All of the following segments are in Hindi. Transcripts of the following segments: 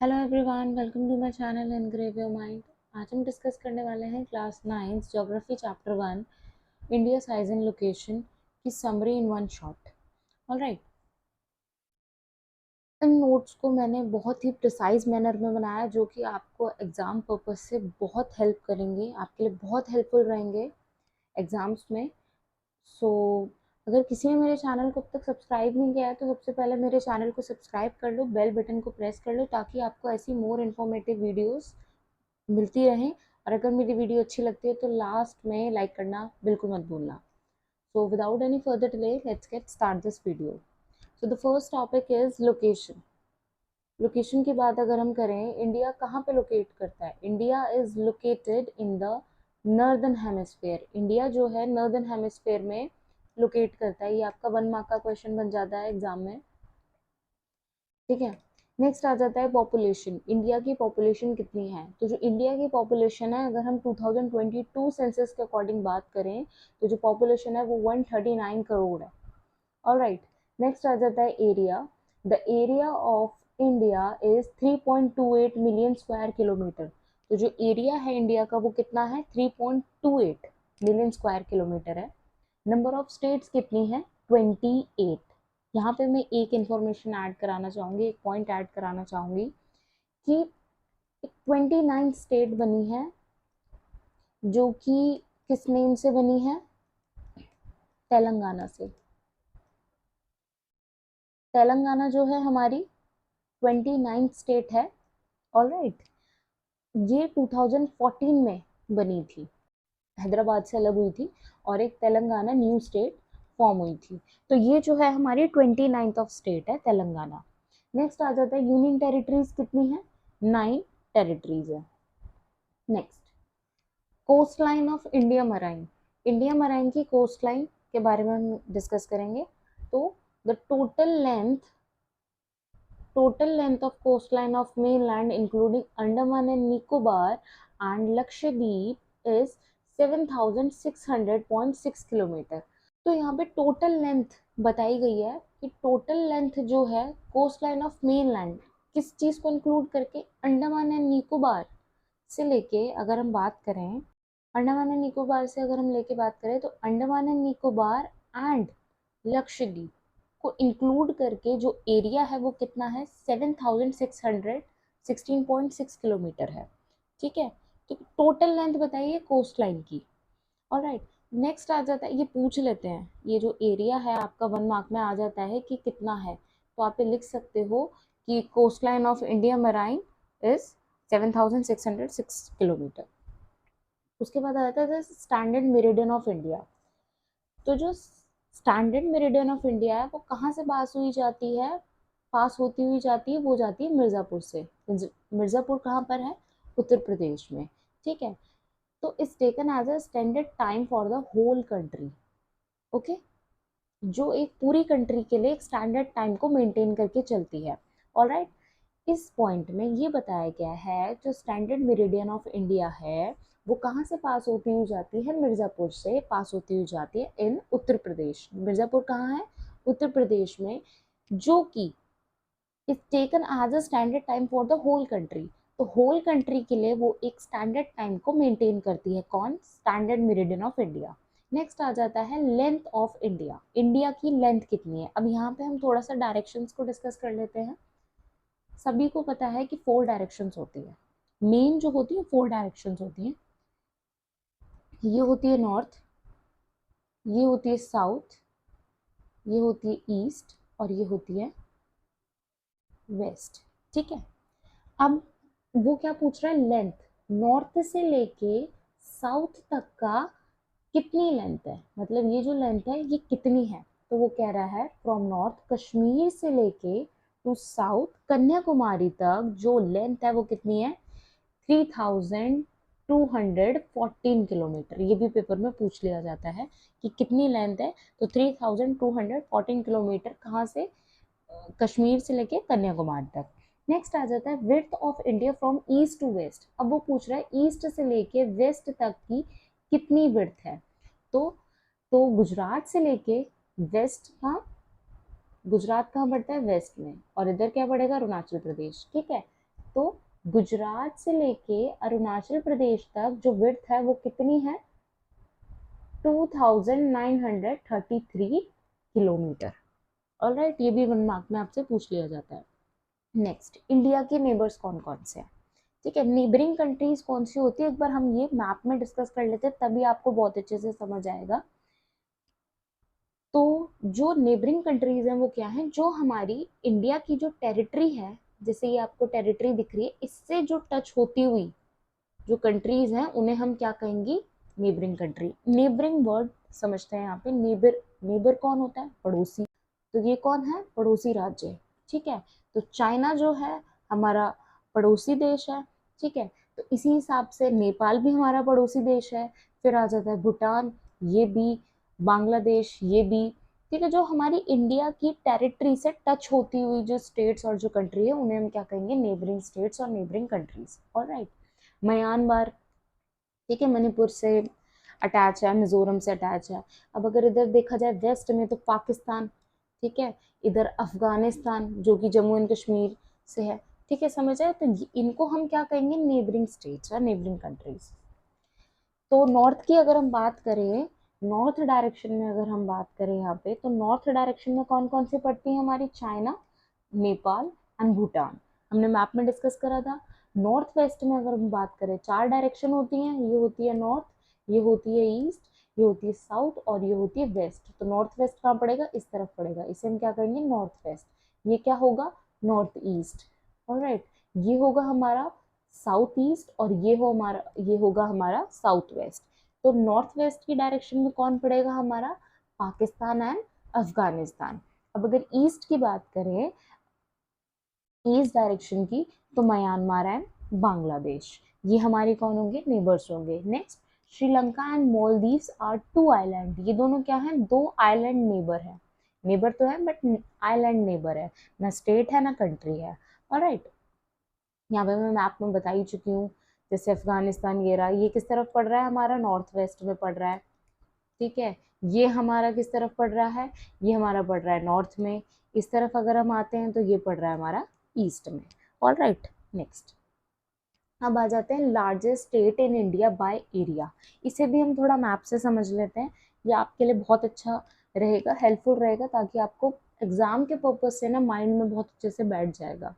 Hello everyone, welcome to my channel engrave your mind. आज हम डिस्कस करने वाले हैं class 9 geography chapter 1 India size and location की summary in one shot. All right, इन नोट्स को मैंने बहुत ही प्रिसाइज मैनर में बनाया जो कि आपको एग्ज़ाम पर्पस से बहुत हेल्प करेंगे, आपके लिए बहुत हेल्पफुल रहेंगे एग्ज़ाम्स में। सो अगर किसी ने मेरे चैनल को अब तक सब्सक्राइब नहीं किया है तो सबसे पहले मेरे चैनल को सब्सक्राइब कर लो, बेल बटन को प्रेस कर लो ताकि आपको ऐसी मोर इन्फॉर्मेटिव वीडियोस मिलती रहें। और अगर मेरी वीडियो अच्छी लगती है तो लास्ट में लाइक करना बिल्कुल मत भूलना। So without any further delay let's get start this video. So the first topic is location. Location की बात अगर हम करें, इंडिया कहाँ पे लोकेट करता है? India is located in the northern hemisphere. India जो है नॉर्दर्न हेमिस्फेयर में लोकेट करता है। ये आपका 1 मार्क का क्वेश्चन बन जाता है एग्जाम में, ठीक है। नेक्स्ट आ जाता है पॉपुलेशन। इंडिया की पॉपुलेशन कितनी है? तो जो इंडिया की पॉपुलेशन है, अगर हम 2022 सेंसस के अकॉर्डिंग बात करें तो जो पॉपुलेशन है वो 139 करोड़ है। ऑलराइट, नेक्स्ट आ जाता है area. The area of India is 3.28 million square kilometre. तो जो एरिया है इंडिया का वो कितना है? 3.28 मिलियन स्क्वायर किलोमीटर है। नंबर ऑफ स्टेट्स कितनी है? 28। यहाँ पे मैं एक इंफॉर्मेशन ऐड कराना चाहूँगी, एक पॉइंट ऐड कराना चाहूँगी कि 29 स्टेट बनी है जो कि किस नेम से बनी है? तेलंगाना से। तेलंगाना जो है हमारी 29 स्टेट है। ऑलराइट, ये 2014 में बनी थी, हैदराबाद से अलग हुई थी और एक तेलंगाना न्यू स्टेट फॉर्म हुई थी। तो ये जो है हमारी 29th ऑफ स्टेट है तेलंगाना। नेक्स्ट आ जाता है यूनियन टेरिटरीज कितनी है? 9 टेरिटरीज है। Next, coast line of India marine. India marine की कोस्ट लाइन के बारे में हम डिस्कस करेंगे। तो the total length of coastline of mainland including Andaman and Nicobar and Lakshadweep is 7600.6 kilometre. तो यहाँ पे टोटल लेंथ बताई गई है कि टोटल लेंथ जो है कोस्ट लाइन ऑफ मेनलैंड किस चीज़ को इंक्लूड करके? अंडमान एंड निकोबार से लेके अगर हम बात करें, अंडमान एंड निकोबार से अगर हम लेके बात करें तो अंडमान एंड निकोबार एंड लक्षद्वीप को इंक्लूड करके जो एरिया है वो कितना है? 7616.6 किलोमीटर है, ठीक है। तो टोटल लेंथ बताइए कोस्ट लाइन की। ऑलराइट, नेक्स्ट आ जाता है, ये पूछ लेते हैं, ये जो एरिया है आपका 1 मार्क में आ जाता है कि कितना है। तो आप ये लिख सकते हो कि coast line of India marine is 7606 kilometre. उसके बाद आ जाता है स्टैंडर्ड मेरिडियन ऑफ इंडिया। तो जो स्टैंडर्ड मेरिडियन ऑफ इंडिया है वो कहाँ से पास हुई जाती है? पास होती हुई जाती है, वो जाती है मिर्ज़ापुर से। मिर्ज़ापुर कहाँ पर है? उत्तर प्रदेश में, ठीक है। तो it's taken as a standard time for the whole country. Okay, जो एक पूरी कंट्री के लिए एक स्टैंडर्ड टाइम को मेंटेन करके चलती है। ऑलराइट, इस पॉइंट में ये बताया गया है जो स्टैंडर्ड मेरिडियन ऑफ इंडिया है वो कहाँ से पास होती हुई जाती है? मिर्ज़ापुर से पास होती हुई जाती है इन उत्तर प्रदेश। मिर्ज़ापुर कहाँ है? उत्तर प्रदेश में, जो कि is taken as a standard time for the whole country. तो होल कंट्री के लिए वो एक स्टैंडर्ड टाइम को मेंटेन करती है। कौन? Standard meridian of India. Next आ जाता है लेंथ ऑफ इंडिया। इंडिया की लेंथ कितनी है? अब यहाँ पे हम थोड़ा सा डायरेक्शंस को डिस्कस कर लेते हैं। सभी को पता है कि 4 डायरेक्शंस होती है, मेन जो होती है 4 डायरेक्शंस होती हैं। ये होती है नॉर्थ, ये होती है साउथ, ये होती है ईस्ट और ये होती है वेस्ट, ठीक है। अब वो क्या पूछ रहा है? लेंथ। नॉर्थ से लेके साउथ तक का कितनी लेंथ है, मतलब ये जो लेंथ है ये कितनी है? तो वो कह रहा है फ्रॉम नॉर्थ कश्मीर से लेके टू साउथ कन्याकुमारी तक जो लेंथ है वो कितनी है? 3214 किलोमीटर। ये भी पेपर में पूछ लिया जाता है कि कितनी लेंथ है। तो 3214 किलोमीटर कहाँ से? कश्मीर से लेके कन्याकुमारी तक। नेक्स्ट आ जाता है width of India from east to west. अब वो पूछ रहा है ईस्ट से लेके वेस्ट तक की कितनी विड्थ है। तो गुजरात से लेके वेस्ट का, गुजरात कहाँ पड़ता है? वेस्ट में, और इधर क्या पड़ेगा? अरुणाचल प्रदेश, ठीक है। तो गुजरात से लेके अरुणाचल प्रदेश तक जो विड्थ है वो कितनी है, 2933 किलोमीटर। ऑलराइट, ये भी 1 मार्क में आपसे पूछ लिया जाता है। नेक्स्ट, इंडिया के नेबर्स कौन कौन से हैं, ठीक है। नेबरिंग कंट्रीज कौन सी होती है, एक बार हम ये मैप में डिस्कस कर लेते हैं, तभी आपको बहुत अच्छे से समझ आएगा। तो जो नेबरिंग कंट्रीज हैं वो क्या है, जो हमारी इंडिया की जो टेरिटरी है, जैसे ये आपको टेरिटरी दिख रही है, इससे जो टच होती हुई जो कंट्रीज हैं उन्हें हम क्या कहेंगे, नेबरिंग कंट्री। नेबरिंग वर्ड समझते हैं यहाँ पे, नेबर, नेबर कौन होता है, पड़ोसी। तो ये कौन है, पड़ोसी राज्य, ठीक है। तो चाइना जो है हमारा पड़ोसी देश है, ठीक है। तो इसी हिसाब से नेपाल भी हमारा पड़ोसी देश है, फिर आ जाता है भूटान, ये भी, बांग्लादेश, ये भी, ठीक है। जो हमारी इंडिया की टेरिटरी से टच होती हुई जो स्टेट्स और जो कंट्री है उन्हें हम क्या कहेंगे, नेबरिंग स्टेट्स और नेबरिंग कंट्रीज। ऑलराइट, म्यांमार, ठीक है, मणिपुर से अटैच है, मिजोरम से अटैच है। अब अगर इधर देखा जाए वेस्ट में तो पाकिस्तान, ठीक है, इधर अफगानिस्तान जो कि जम्मू एंड कश्मीर से है, ठीक है, समझ आए। तो इनको हम क्या कहेंगे, नेबरिंग स्टेट्स और नेबरिंग कंट्रीज। तो नॉर्थ की अगर हम बात करें, नॉर्थ डायरेक्शन में अगर हम बात करें यहाँ पे, तो नॉर्थ डायरेक्शन में कौन कौन सी पड़ती है हमारी, चाइना, नेपाल एंड भूटान, हमने मैप में डिस्कस करा था। नॉर्थ वेस्ट में अगर हम बात करें, 4 डायरेक्शन होती हैं, ये होती है नॉर्थ, ये होती है ईस्ट, ये होती है साउथ और ये होती है वेस्ट। तो नॉर्थ वेस्ट कहाँ पड़ेगा, इस तरफ पड़ेगा, इसे हम क्या करेंगे, नॉर्थ वेस्ट। ये क्या होगा, नॉर्थ ईस्ट। ऑलराइट, ये होगा हमारा साउथ ईस्ट और ये होगा हमारा साउथ वेस्ट। तो नॉर्थ वेस्ट की डायरेक्शन में कौन पड़ेगा हमारा, पाकिस्तान एंड अफगानिस्तान। अब अगर ईस्ट की बात करें, ईस्ट डायरेक्शन की, तो म्यांमार एंड बांग्लादेश, ये हमारे कौन होंगे, नेबर्स होंगे। Next, Sri Lanka and Maldives are 2 island, ये दोनों क्या हैं, 2 आइलैंड नेबर है। नेबर तो है बट आइलैंड नेबर है, ना स्टेट है ना कंट्री है। ऑलराइट, यहाँ पे मैं मैप में बता ही चुकी हूँ। जैसे अफगानिस्तान ये रहा, ये किस तरफ पड़ रहा है हमारा, नॉर्थ वेस्ट में पड़ रहा है, ठीक है। ये हमारा किस तरफ पड़ रहा है, ये हमारा पड़ रहा है नॉर्थ में। इस तरफ अगर हम आते हैं तो ये पड़ रहा है हमारा ईस्ट में। ऑलराइट, नेक्स्ट, अब आ जाते हैं largest state in India by area. इसे भी हम थोड़ा मैप से समझ लेते हैं, ये आपके लिए बहुत अच्छा रहेगा, हेल्पफुल रहेगा, ताकि आपको एग्जाम के पर्पज से ना माइंड में बहुत अच्छे से बैठ जाएगा,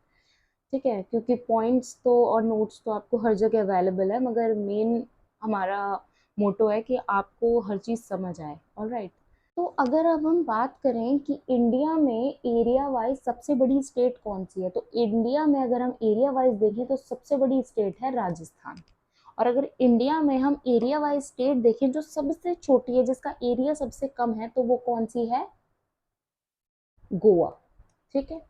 ठीक है। क्योंकि पॉइंट्स तो और नोट्स तो आपको हर जगह अवेलेबल है, मगर मेन हमारा मोटो है कि आपको हर चीज़ समझ आए। ऑलराइट, तो अगर अब हम बात करें कि इंडिया में एरिया वाइज सबसे बड़ी स्टेट कौन सी है, तो इंडिया में अगर हम एरिया वाइज देखें तो सबसे बड़ी स्टेट है राजस्थान। और अगर इंडिया में हम एरिया वाइज स्टेट देखें जो सबसे छोटी है, जिसका एरिया सबसे कम है, तो वो कौन सी है, गोवा, ठीक है।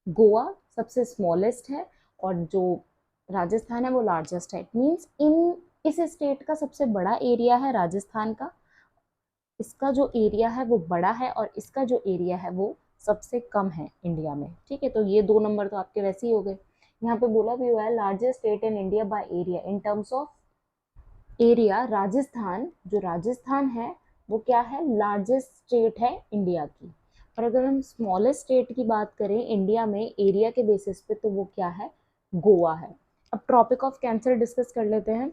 गोवा सबसे स्मॉलेस्ट है और जो राजस्थान है वो लार्जेस्ट है। इट मीन्स इस स्टेट का सबसे बड़ा एरिया है राजस्थान का, इसका जो एरिया है वो बड़ा है और इसका जो एरिया है वो सबसे कम है इंडिया में, ठीक है। तो ये 2 नंबर तो आपके वैसे ही हो गए। यहाँ पे बोला भी हुआ है largest state in India by area, in terms of area Rajasthan, जो राजस्थान है वो क्या है, लार्जेस्ट स्टेट है इंडिया की। और अगर हम स्मॉलेस्ट स्टेट की बात करें इंडिया में एरिया के बेसिस पे, तो वो क्या है, गोवा है। अब ट्रॉपिक ऑफ कैंसर डिस्कस कर लेते हैं।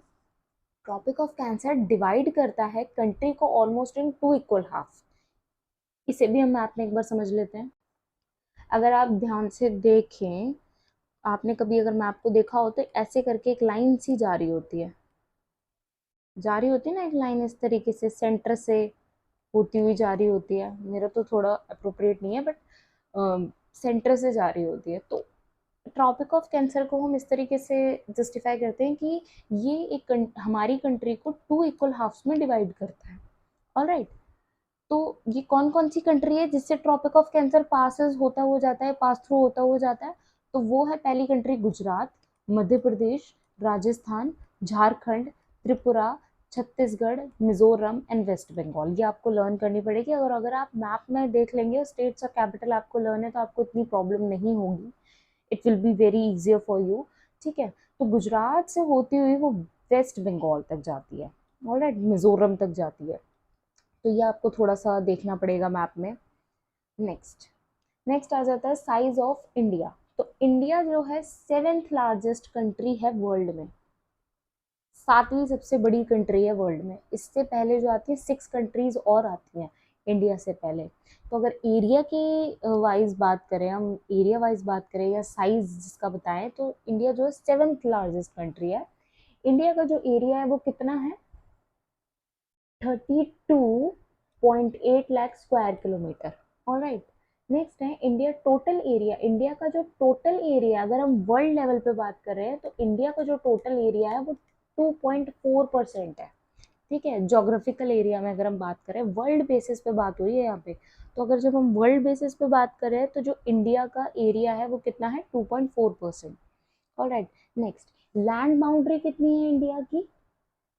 ट्रॉपिक ऑफ कैंसर डिवाइड करता है कंट्री को ऑलमोस्ट इन 2 इक्वल हाफ। इसे भी हम मैप में एक बार समझ लेते हैं। अगर आप ध्यान से देखें, आपने कभी अगर मैप को देखा हो तो ऐसे करके एक लाइन सी जा रही होती है, ना एक लाइन इस तरीके से सेंटर से होती हुई जा रही होती है। मेरा तो थोड़ा अप्रोप्रिएट नहीं है बट सेंटर से जा रही होती है। तो ट्रॉपिक ऑफ कैंसर को हम इस तरीके से जस्टिफाई करते हैं कि ये एक हमारी कंट्री को 2 इक्वल हाफ्स में डिवाइड करता है। ऑलराइट, तो ये कौन कौन सी कंट्री है जिससे ट्रॉपिक ऑफ कैंसर पासिस होता हुआ जाता है, पास थ्रू होता हुआ जाता है, तो वो है पहली कंट्री गुजरात, मध्य प्रदेश, राजस्थान, झारखंड, त्रिपुरा, छत्तीसगढ़, मिजोरम एंड वेस्ट बंगाल। ये आपको लर्न करनी पड़ेगी, और अगर आप मैप में देख लेंगे स्टेट्स और कैपिटल आपको लर्न है तो आपको इतनी प्रॉब्लम नहीं होगी, it will be very easier for you, ठीक है। तो गुजरात से होती हुई वो वेस्ट बंगाल तक जाती है, ऑलराइट, मिजोरम तक जाती है। तो ये आपको थोड़ा सा देखना पड़ेगा मैप में। नेक्स्ट आ जाता है साइज ऑफ इंडिया, तो इंडिया जो है 7th लार्जेस्ट कंट्री है वर्ल्ड में, 7वीं सबसे बड़ी कंट्री है वर्ल्ड में। इससे पहले जो आती है 6 कंट्रीज और आती हैं इंडिया से पहले। तो अगर एरिया की वाइज बात करें, हम एरिया वाइज बात करें या साइज जिसका बताएं, तो इंडिया जो है 7th लार्जेस्ट कंट्री है। इंडिया का जो एरिया है वो कितना है, 32.8 lakh square kilometre. Alright, next है इंडिया टोटल एरिया। इंडिया का जो टोटल एरिया, अगर हम वर्ल्ड लेवल पे बात कर रहे हैं, तो इंडिया का जो टोटल एरिया है वो 2.4% है। ठीक है, जोग्राफिकल एरिया में अगर हम बात करें, वर्ल्ड बेसिस पे बात हुई है यहाँ पे। तो अगर जब हम वर्ल्ड बेसिस पे बात करें तो जो इंडिया का एरिया है वो कितना है, 2.4%। ऑलराइट, नेक्स्ट, लैंड बाउंड्री कितनी है इंडिया की,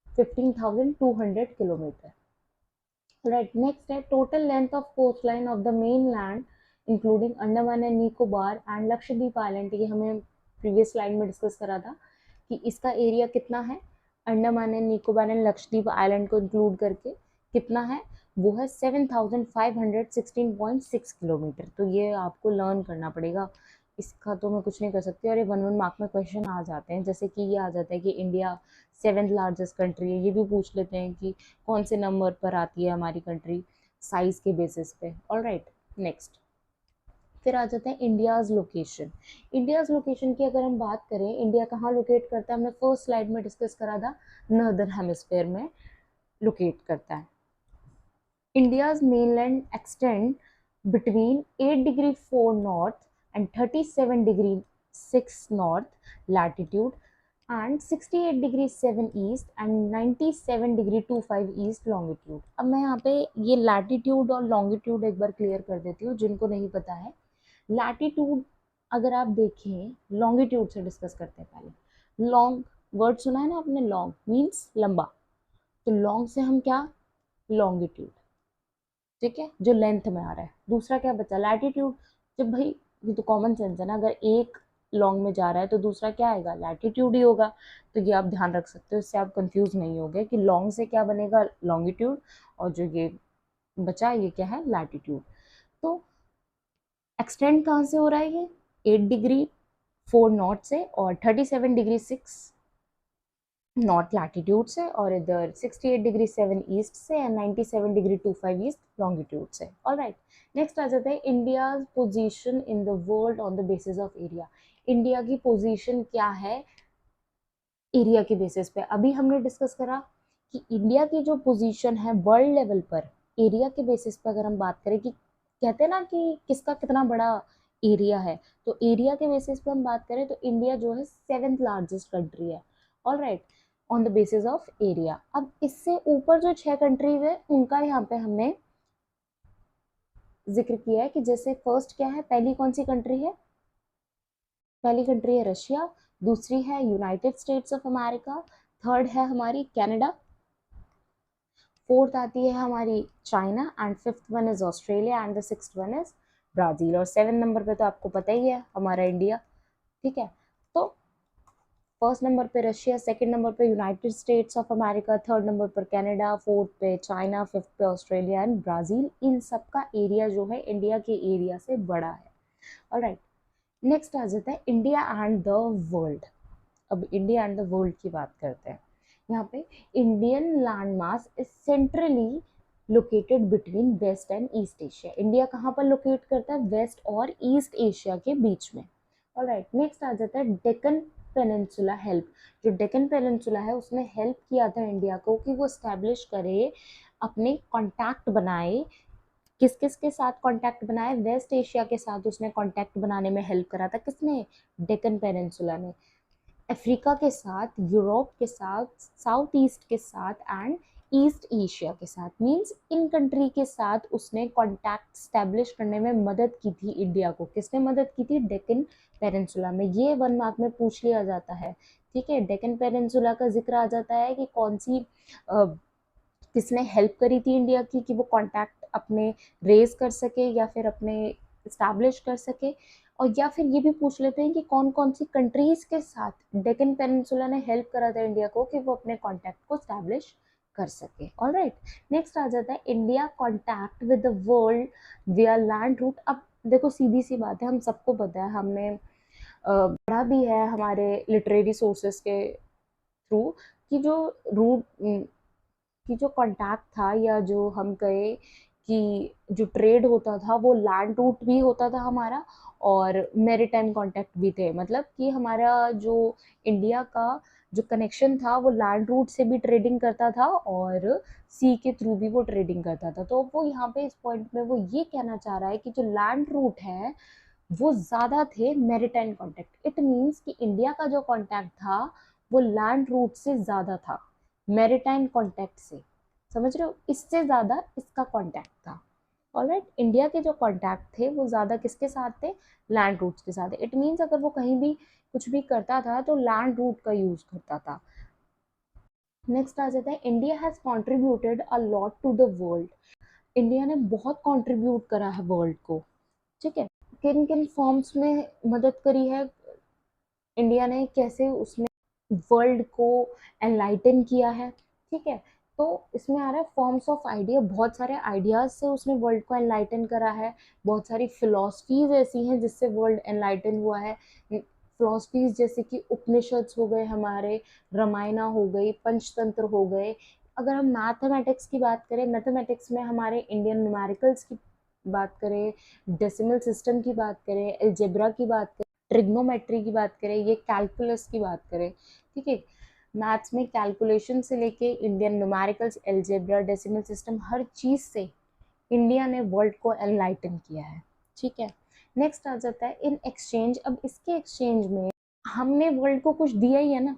15,200 किलोमीटर। राइट, नेक्स्ट है total length of coast line of the main land including Andaman and Nicobar and Lakshadweep island. ये हमें प्रीवियस स्लाइड में डिस्कस करा था कि इसका एरिया कितना है, Andaman and Nicobar and Lakshadweep island को इंक्लूड करके कितना है, वो है 7,516.6 किलोमीटर। तो ये आपको लर्न करना पड़ेगा, इसका तो मैं कुछ नहीं कर सकती। और ये 1 मार्क में क्वेश्चन आ जाते हैं, जैसे कि ये आ जाता है कि इंडिया 7th लार्जेस्ट कंट्री है, ये भी पूछ लेते हैं कि कौन से नंबर पर आती है हमारी कंट्री साइज के बेसिस पे। ऑलराइट, नेक्स्ट फिर आ जाते हैं इंडियाज लोकेशन। इंडियाज लोकेशन की अगर हम बात करें, इंडिया कहाँ लोकेट करता है, हमने फर्स्ट स्लाइड में डिस्कस करा था, नॉर्दर्न हेमिस्फेयर में लोकेट करता है। India's mainland extend between 8 degree 4 north and 37 degree 6 north latitude and 68 degree 7 east and 97 degree 25 east longitude. अब मैं यहाँ पे ये लैटिट्यूड और लॉन्गिट्यूड एक बार क्लियर कर देती हूँ जिनको नहीं पता है। लैटिट्यूड अगर आप देखें, लॉन्गिट्यूड से डिस्कस करते हैं पहले। लॉन्ग वर्ड सुना है ना आपने, लॉन्ग मीन्स लंबा, तो लॉन्ग से हम क्या, लॉन्गिट्यूड, ठीक है, जो लेंथ में आ रहा है। दूसरा क्या बचा, लैटिट्यूड। जब भाई, ये तो कॉमन सेंस है ना, अगर एक लॉन्ग में जा रहा है तो दूसरा क्या आएगा, लैटिट्यूड ही होगा। तो ये आप ध्यान रख सकते हो, इससे आप कंफ्यूज नहीं होगे कि लॉन्ग से क्या बनेगा, लॉन्गिट्यूड, और जो ये बचा ये क्या है, लैटिट्यूड। तो एक्सटेंड कहाँ से हो रहा है ये, 8 डिग्री 4 नॉर्थ से और 37 डिग्री 6 नॉर्थ लैटिट्यूड से, और इधर 68 डिग्री 7 ईस्ट से एंड 97 डिग्री 25 ईस्ट लॉन्गिट्यूड से। ऑलराइट, नेक्स्ट आ जाता है India position in the world on the basis of area. India की पोजीशन क्या है एरिया के बेसिस पे। अभी हमने डिस्कस करा कि इंडिया की जो पोजीशन है वर्ल्ड लेवल पर एरिया के बेसिस पे, अगर हम बात करें कि कहते हैं ना कि किसका कितना बड़ा एरिया है, तो एरिया के बेसिस पे हम बात करें तो इंडिया जो है 7th लार्जेस्ट कंट्री है। Alright, on the basis of area. अब इससे ऊपर जो 6 कंट्रीज है उनका यहाँ पे हमने जिक्र किया है कि जैसे फर्स्ट क्या है, पहली कौन सी कंट्री है, पहली कंट्री है रशिया, दूसरी है United states of America, third है हमारी कनाडा, फोर्थ आती है हमारी China and fifth one is Australia and the sixth one is Brazil, और 7 नंबर पे तो आपको पता ही है हमारा इंडिया। ठीक है, तो फर्स्ट नंबर पे रशिया, सेकंड नंबर पे United states of America, third number पर कनाडा, फोर्थ पे चाइना, फिफ्थ पे ऑस्ट्रेलिया एंड ब्राजील। इन सब का एरिया जो है इंडिया के एरिया से बड़ा है। ऑलराइट, नेक्स्ट आ जाता है इंडिया एंड द वर्ल्ड। अब इंडिया एंड द वर्ल्ड की बात करते हैं। यहाँ पे Indian land mass is centrally located between west and east Asia. India कहाँ पर लोकेट करता है, वेस्ट और ईस्ट एशिया के बीच में। ऑलराइट, नेक्स्ट आ जाता है डेक्कन पेनिनसुला हेल्प। जो डेक्कन पेनिनसुला है उसने हेल्प किया था इंडिया को कि वो स्टैब्लिश करे, अपने कॉन्टैक्ट बनाए। किस किस के साथ कांटेक्ट बनाए, वेस्ट एशिया के साथ उसने कांटेक्ट बनाने में हेल्प करा था, किसने, डेक्कन पेनिनसुला ने। अफ्रीका के साथ, यूरोप के साथ, साउथ ईस्ट के साथ एंड ईस्ट एशिया के साथ, मींस इन कंट्री के साथ उसने कांटेक्ट स्टैब्लिश करने में मदद की थी इंडिया को। किसने मदद की थी, डेक्कन पेनिनसुला में। ये 1 मार्क में पूछ लिया जाता है। ठीक है, डेक्कन पेनिनसुला का जिक्र आ जाता है कि कौन सी किसने हेल्प करी थी इंडिया की कि वो कांटेक्ट अपने रेज कर सके या फिर अपने इस्टेब्लिश कर सके, और या फिर ये भी पूछ लेते हैं कि कौन कौन सी कंट्रीज के साथ डेक्कन पेनिनसुला ने हेल्प करा था इंडिया को कि वो अपने कॉन्टैक्ट को स्टैब्लिश कर सके। ऑलराइट, नेक्स्ट आ जाता है India contact with the world विया लैंड रूट। अब देखो सीधी सी बात है, हम सबको पता है, हमने पढ़ा भी है हमारे लिटरेरी सोर्सेस के थ्रू कि जो रूट कि जो कॉन्टैक्ट था, या जो हम कहे कि जो ट्रेड होता था वो लैंड रूट भी होता था हमारा, और मैरीटाइम कॉन्टैक्ट भी थे। मतलब कि हमारा जो इंडिया का जो कनेक्शन था वो लैंड रूट से भी ट्रेडिंग करता था और सी के थ्रू भी वो ट्रेडिंग करता था। तो वो यहाँ पे इस पॉइंट में वो ये कहना चाह रहा है कि जो लैंड रूट है वो ज़्यादा थे मैरीटाइम कॉन्टैक्ट। इट मीन्स कि इंडिया का जो कॉन्टैक्ट था वो लैंड रूट से ज़्यादा था मैरीटाइम कॉन्टैक्ट से। समझ रहे हो, इससे ज़्यादा इसका कॉन्टैक्ट था। ऑलराइट, इंडिया के जो कॉन्टैक्ट थे वो ज़्यादा किसके साथ थे? लैंड रूट्स के साथ। इट मीन्स अगर वो कहीं भी कुछ भी करता था तो लैंड रूट का यूज़ करता था। नेक्स्ट आ जाता है, India has contributed a lot to the world. India ने बहुत कॉन्ट्रीब्यूट करा है वर्ल्ड को। ठीक है, किन किन फॉर्म्स में मदद करी है इंडिया ने, कैसे उसने वर्ल्ड को एनलाइटन किया है। ठीक है, तो इसमें आ रहा है फॉर्म्स ऑफ आइडिया। बहुत सारे आइडियाज से उसने वर्ल्ड को एनलाइटन करा है। बहुत सारी फिलॉसफीज ऐसी हैं जिससे वर्ल्ड एनलाइटन हुआ है। फिलॉसफीज जैसे कि उपनिषद्स हो गए हमारे, रामायणा हो गई, पंचतंत्र हो गए। अगर हम मैथमेटिक्स की बात करें, मैथमेटिक्स में हमारे इंडियन न्यूमेरिकल्स की बात करें, डेसिमल सिस्टम की बात करें, अलजेब्रा की बात करें, ट्रिग्नोमेट्री की बात करें, ये कैलकुलस की बात करें। ठीक है, मैथ्स में कैलकुलेशन से लेके Indian numericals, algebra, decimal system, हर चीज़ से इंडिया ने वर्ल्ड को एनलाइटन किया है। ठीक है, नेक्स्ट आ जाता है इन एक्सचेंज। अब इसके एक्सचेंज में हमने वर्ल्ड को कुछ दिया ही है ना।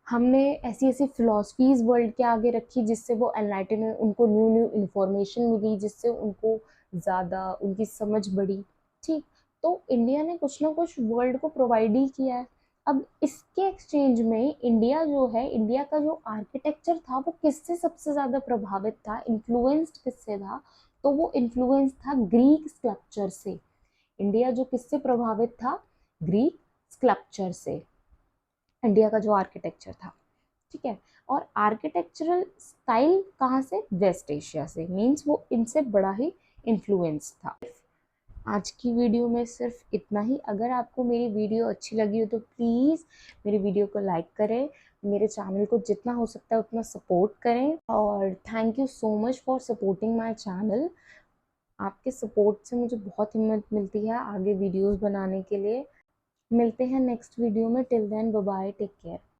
हमने ऐसी ऐसी फिलॉसफीज वर्ल्ड के आगे रखी जिससे वो एनलाइटन हुए, उनको न्यू न्यू इन्फॉर्मेशन मिली जिससे उनको ज़्यादा उनकी समझ बढ़ी। ठीक, तो इंडिया ने कुछ ना कुछ वर्ल्ड को प्रोवाइड ही किया है। अब इसके एक्सचेंज में इंडिया जो है, इंडिया का जो आर्किटेक्चर था वो किससे सबसे ज़्यादा प्रभावित था, इन्फ्लुएंस्ड किससे था? तो वो इन्फ्लुएंस था ग्रीक स्कल्पचर से। इंडिया जो किससे प्रभावित था? ग्रीक स्कल्पचर से, इंडिया का जो आर्किटेक्चर था। ठीक है, और आर्किटेक्चरल स्टाइल कहाँ से? वेस्ट एशिया से। मीन्स वो इनसे बड़ा ही इन्फ्लुएंस था। आज की वीडियो में सिर्फ इतना ही। अगर आपको मेरी वीडियो अच्छी लगी हो तो प्लीज़ मेरी वीडियो को लाइक करें, मेरे चैनल को जितना हो सकता है उतना सपोर्ट करें, और thank you so much for supporting my channel. आपके सपोर्ट से मुझे बहुत हिम्मत मिलती है आगे वीडियोस बनाने के लिए। मिलते हैं नेक्स्ट वीडियो में। Till then bye bye, take care.